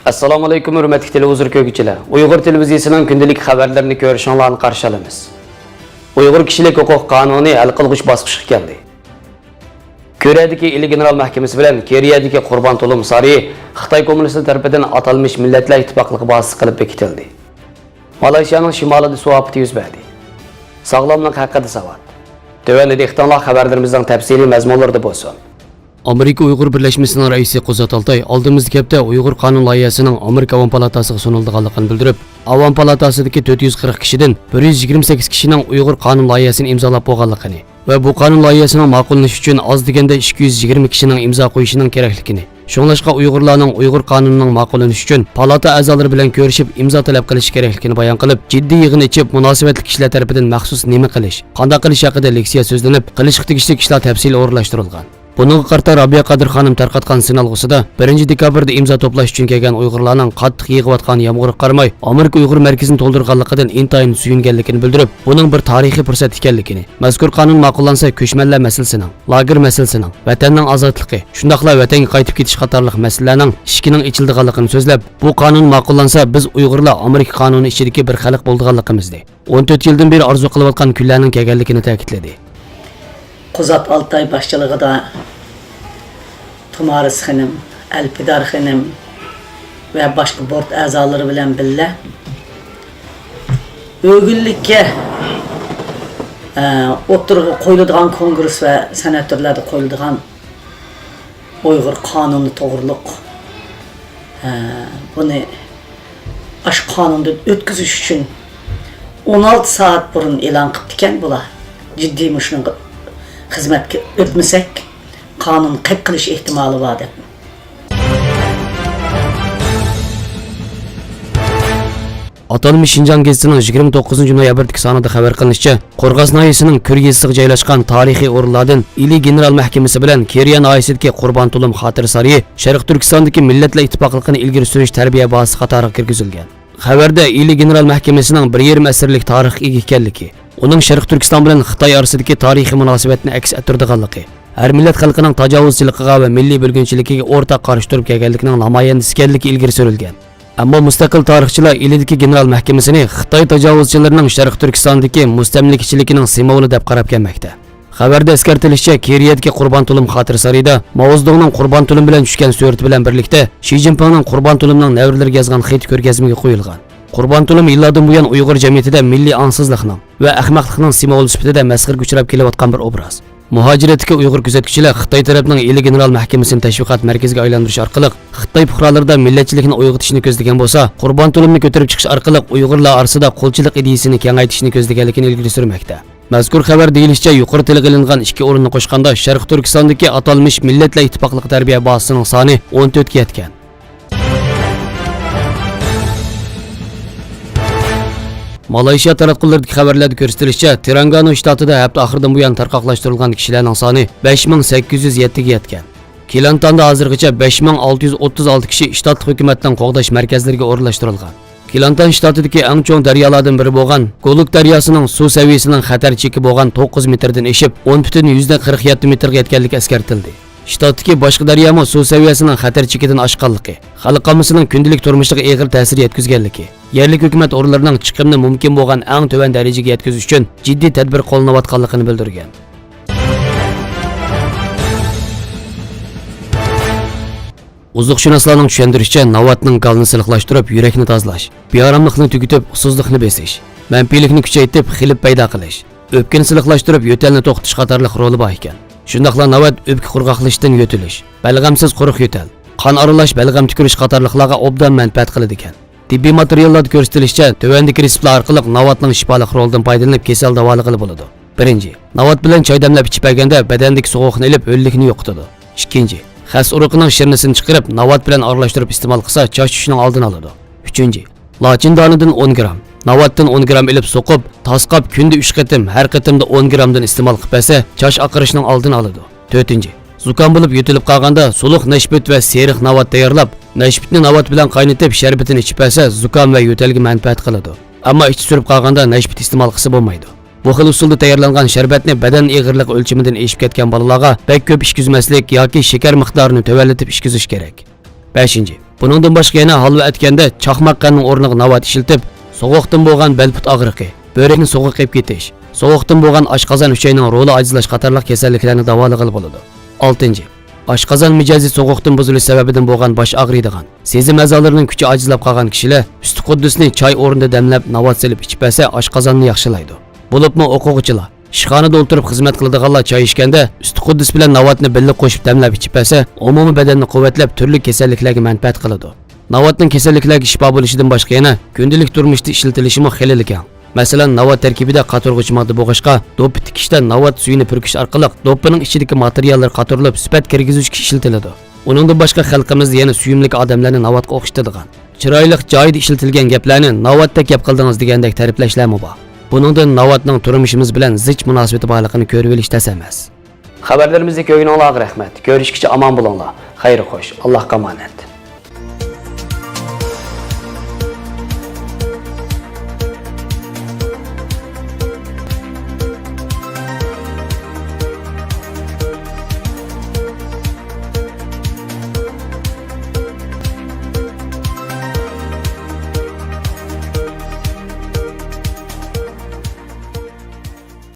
Assalomu alaykum hurmatli televizor ko'ruvchilar. Uyg'ur televiziyasining kundalik xabarlarini ko'rishingizni qarshi olamiz. Uyg'ur kishilik huquq qonuni hal qilg'ich bosqichga keldi. Koreydagi Ili General Mahkamasi bilan Keriyadagi Qurbon Tulum sari Xitoy kommunistlari tomonidan atalmış Millatlar Ittifoqligi bazasi qilib bekitildi. Malayziyaning shimolida suv ofati yuz berdi. Sog'lomlik haqida savat. Tövəndə ixtiyorlar xabarlarimizning tafsiliy mazmunlarida bo'lsin. Amerika Uyg'ur birlashmasining raisi Qo'zat Altay oldimizda hafta Uyg'ur qonun loyihasining Amerika Avam palatasiga sunilganligini bildirib, Avam palatasidagi 440 kishidan 128 kishining Uyg'ur qonun loyihasini imzolab bo'lganligini va bu qonun loyihasining ma'qullanishi uchun oz deganda 220 kishining imzo qo'yishining kerakligini, shunlashqa Uyg'urlarning Uyg'ur qonunining ma'qullanishi uchun palata a'zolari bilan ko'rishib imzo talab qilish kerakligini bayon qilib, jiddiy yig'in ichib munosabatli kishilar tomonidan maxsus nima qilish, qanday qilish haqida leksiya so'zlanib, qilish tegishli ishlar tafsil o'rlashtirilgan. Bunun qarta Rabia Qadir xanım tarqatgan sinalg'usida 1 dekabrda imzo to'plash uchun kelgan Uyg'urlarning qattiq yig'ayotgan yomg'irga qaramay Amerika Uyg'ur markazini to'ldirganligidan intayin suyunganligini bildirib, buning bir tarixiy fursat ekanligini, mazkur qonun ma'qullansa ko'chmanlar masalasining, lager masalasining, vatanning ozodligi, shundaqla vatanga qaytib ketish qatorliq masalalarning ishkining ichildiganligini so'zlab, bu qonun ma'qullansa biz Uyg'urlar Amerika qonuni ichidagi bir xalq bo'lganligimizni, 14 yildan beri orzu qilayotgan kunlarning kelganligini ta'kidladi. Qo'zat Altay başçılığıda Tumaris xanım, Alpidar xanım ve başka bord azaları bilen billa ögünlükке oturuğa koyulduğun kongres ve senatörlerde koyulduğun Uyghur kanunu doğruluk bunu aş kanunu ötküzüş için 16 saat burun ilan qıptiken bula ciddi müşünün hizmet ötmesek kanun qeyd qilish ehtimoli bor deb. Atalmış Şinjan gezitining 29 noyabrdagi sonida xabar qilinishicha, Qo'rg'os noyisining Kurgizisiga joylashgan tarixiy o'rinlardan Ili General Mahkamasi bilan Keriya noyisidagi Qurbon Tulum xotir sari Sharq Turkistondagi Millatlar Ittifoqligini ilgari surish tarbiya bazasi qatoriga kirgizilgan. Xabarda Ili General Mahkamasining 1,5 asrlik tarixga ega ekanligi, uning Sharq Turkiston bilan Xitoy orasidagi tarixiy munosabatni aks ettirganligi, har millat xalqining tajovuzchiligiga va milliy bo'lgunchiligiga o'rtaq qarshi turib kelganligining namoyandasi ekanligi ilgari surilgan. Ammo mustaqil tarixchilar Ilidagi General Mahkamasini Xitoy tajovuzchilarining Sharq Turkistondagi mustamlikachiliginin simvoli deb qarab kelmoqda. Xabarda eskartilishicha, Keriyadagi Qurbon Tulum xotir sarida Maozdongning Qurbon Tulum bilan tushgan surati bilan birlikda Shi Jinpingning Qurbon Tulumning navrilariga yozgan xat ko'rgazmaga qo'yilgan. Qurbon Tulum yillardan buyon Uyg'ur jamiyatida milliy ansizlikning va ahmoqlikning simvoli sifatida masxirga uchrab kelayotgan bir obraz. Muhojiratga Uyg'ur kuzatuvchilar Xitoy tarafining Ili General Mahkamasini tashviqot markaziga aylantirish orqali Xitoy fuqarolarida millatchilikni uyg'otishni ko'zlagan bo'lsa, Qurbon Tulumni ko'tarib chiqish orqali Uyg'urlar orasida qo'lchilik ideyasini kengaytirishni ko'zlaganligini ilgari surmoqda. Mazkur xabar deyilishicha, yuqori tilga ilingan 2 o'rinni qo'shganda Sharq Turkistondagi atalmış Millatlar Ittifoqligi tarbiya bazasining soni 14 ga yetgan. Malayziya taratqullaridagi xabarlarda ko'rsatilishicha, Terengganu shtatida hafta oxiridan buyon tarqoqlashtirilgan kishilarning soni 5807 ga yetgan. Kelantonda hozirgacha 5636 kishi shtatlik hukumatning qo'g'dash markazlariga o'rnashtirilgan. Kelanton shtatidagi eng cho'ng daryolardan biri bo'lgan Goluk daryosining suv saviyasining xatar cheki bo'lgan 9 metrdan eshib 10,47 metrga yetganligi eskartildi. Shtatdagi boshqa daryomi suv saviyasining xatar chekidan oshganligi, xalq omasining kundalik turmushiga og'ir ta'sir yetkazganligi, yerlik hukumat o'rinlarining chiqimni mumkin bo'lgan eng to'van darajaga yetkazish uchun jiddiy tadbir qo'llanayotganligini bildirgan. Uzuqshunoslarning tushuntirishicha, navatning qalni silqlashtirib, yurakni tozalash, beoromlikni tugitib, usuzlikni besish, manfiylikni kuchaytirib, xilib paydo qilish, o'pkani silqlashtirib, yo'talni to'xtatish qatorliq roli bor ekan. Shundaqla navat o'pka qurg'oqlashdan yo'tilish, balg'amsiz quruq yo'tal, qon aralash, balg'am tukirish qatorliqlarga obdan manfaat qiladi ekan. Tibbiy materiallarda ko'rsatilishicha, tövandagi reseptlar orqali navatning shifoliq rolidan foydalanib kasal davolig'i bo'ladi. 1. Navat bilan choy damlab ichib olganda badandagi sovuqni ilib, o'llikni yo'qotadi. 2. Xas urug'ining shirnisini chiqarib, navat bilan aralashtirib iste'mol qilsa, choch tushishining oldini oladi. 3. Lochin donidan 10 gram, navatdan 10 gram ilib so'qib, tasqab kunda 3 qatim, har qatimda 10 gramdan iste'mol qilib bersa, choch oqirishining oldini oladi. 4. Zukam bo'lib yutilib qolganda suluq nashbut va seriq navat tayyorlab, nashbutni navat bilan qaynatib, sharbatini ichib bersa, zukam va yo'talga manfaat qiladi. Ammo ichi surib qolganda nashbut iste'mol qilsa bo'lmaydi. Bu xil usulda tayyorlangan sharbatni badan og'irligi o'lchamidan eshib ketgan bolalarga bek ko'p ishkizmaslik yoki shakar miqdorini tövəlletib ishkizish kerak. 5. Buningdan boshqa yana halva aytganda chaqmoq qanning o'rniga navat ishiltib, sovuqdan bo'lgan belput og'riqi, börekni sovuq qilib ketish, sovuqdan bo'lgan oshqozon uchayning roli ajizlash qatorliq kasalliklarni davolag'ili bo'ladi. 6. Oshqozon mijozi sovuqdan buzilish sababidan bo'lgan bosh og'riydigan, sezim a'zolarining kuchi ajizlab qolgan kishilar usti quddusni choy o'rnida damlab navat silib ichib olsa oshqozonni yaxshilaydi. Bo'libmi o'quvchilar, ishxonada o'tirib xizmat qiladiganlar choy ichganda usti quddus bilan navatni birga qo'shib damlab ichib olsa, umumiy badanni quvvatlab turli kasalliklarga manfaat qiladi. Navatning kasalliklarga shifo bo'lishidan boshqa yana kundalik turmushda ishlatilishi xilili keng. Masalan, navat tarkibida qatorg'uchi modda bo'lg'ishqa, do'ppi tikishda navat suyini purkish orqali do'ppining ichidagi materiallar qatorilib sifat kirgizishga ishlatiladi. Uningdan boshqa xalqimizda yana suyimlik odamlarni navatga o'xshatadigan, chiroyli joyda ishlatilgan gaplarni navatda gap qildingiz degandek ta'riflashlarmi bor. Buningdan navatning turmushimiz bilan zich munosabati borligini ko'rib olish tas emas. Xabarlarimizni ko'ringlarga rahmat. Ko'rishguncha omon bo'linglar. Xayr xo'sh. Allohga omonat.